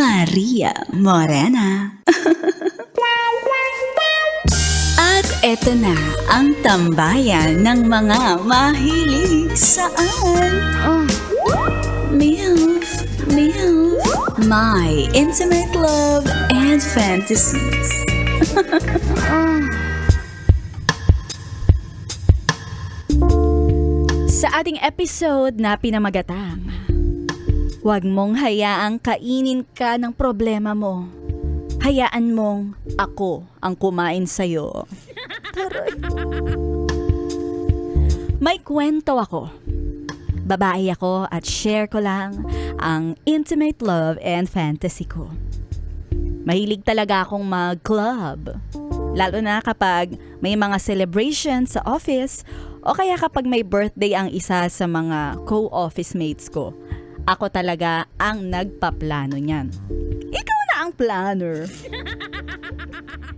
Maria Morena. At eto na ang tambayan ng mga mahilig saan. MILF, My Intimate Love and Fantasies. Sa ating episode na pinamagatang, huwag mong hayaang kainin ka ng problema mo. Hayaan mong ako ang kumain sa'yo. May kwento ako. Babae ako at share ko lang ang intimate love and fantasy ko. Mahilig talaga akong mag-club. Lalo na kapag may mga celebration sa office o kaya kapag may birthday ang isa sa mga co-office mates ko. Ako talaga ang nagpaplano niyan. Ikaw na ang planner.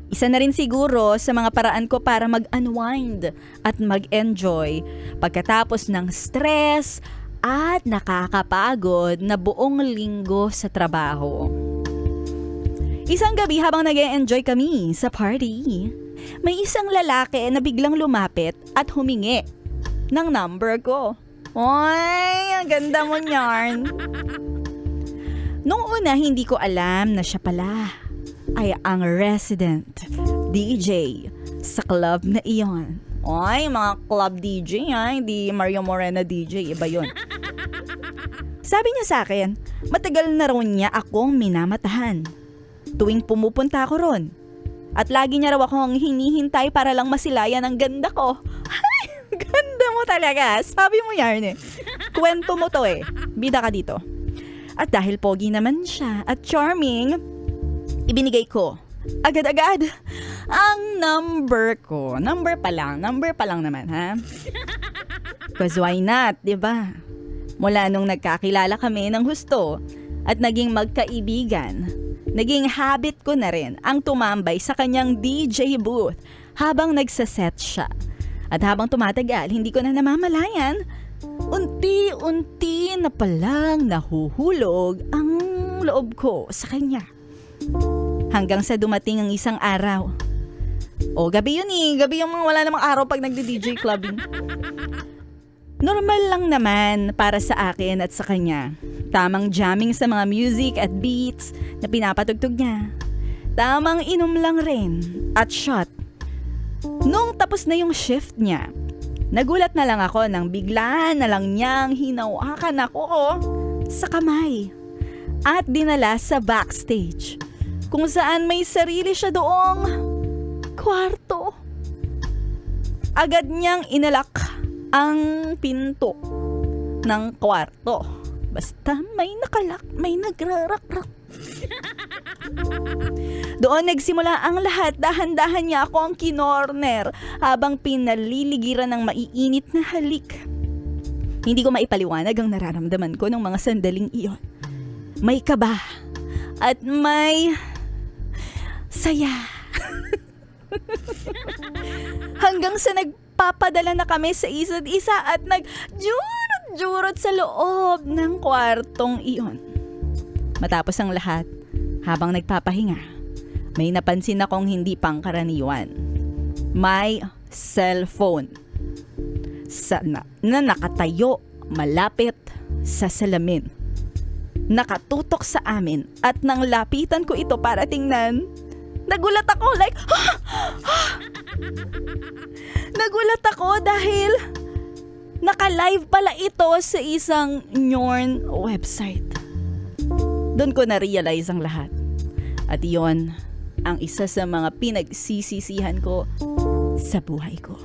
Isa na rin siguro sa mga paraan ko para mag-unwind at mag-enjoy pagkatapos ng stress at nakakapagod na buong linggo sa trabaho. Isang gabi habang nag-enjoy kami sa party, may isang lalaki na biglang lumapit at humingi ng number ko. Oy, ang ganda mo niyan. Nung una, hindi ko alam na siya pala ay ang resident DJ sa club na iyon. Oy, mga club DJ hindi Maria Morena DJ, iba yun. Sabi niya sa akin, matagal na raw niya akong minamatahan tuwing pumupunta ako ron. At lagi niya raw akong hinihintay para lang masilayan ang ganda ko. Ay, ganda mo talaga. Sabi mo yan eh. Kwento mo to eh. Bida ka dito. At dahil pogi naman siya at charming, ibinigay ko agad-agad ang number ko. Number pa lang naman ha. Because why not, diba? Mula nung nagkakilala kami ng husto at naging magkaibigan, naging habit ko na rin ang tumambay sa kanyang DJ booth habang nagsaset siya. At habang tumatagal, hindi ko na namamalayan, unti-unti na palang nahuhulog ang loob ko sa kanya. Hanggang sa dumating ang isang araw. O, gabi yun eh. Gabi yung mga wala namang araw pag nagdi-DJ clubbing. Normal lang naman para sa akin at sa kanya. Tamang jamming sa mga music at beats na pinapatugtog niya. Tamang inom lang rin at shot. Nung tapos na yung shift niya, nagulat na lang ako nang bigla na lang niyang hinawakan ako sa kamay at dinala sa backstage kung saan may sarili siya doong kwarto. Agad niyang inalak ang pinto ng kwarto. Basta may nakalak, may nagrarak-rak. Doon nagsimula ang lahat. Dahan-dahan niya ako ang kinorner habang pinaliligiran ng maiinit na halik. Hindi ko maipaliwanag ang nararamdaman ko ng mga sandaling iyon. May kaba at may saya. Hanggang sa nagpapadala na kami sa isa't isa at nagjurot sa loob ng kwartong iyon. Matapos ang lahat, habang nagpapahinga, may napansin akong hindi pangkaraniwan. May cellphone na nakatayo malapit sa salamin. Nakatutok sa amin at nang lapitan ko ito para tingnan, nagulat ako nagulat ako dahil naka-live pala ito sa isang Nyorn website. Doon ko na-realize ang lahat. At iyon ang isa sa mga pinagsisisihan ko sa buhay ko.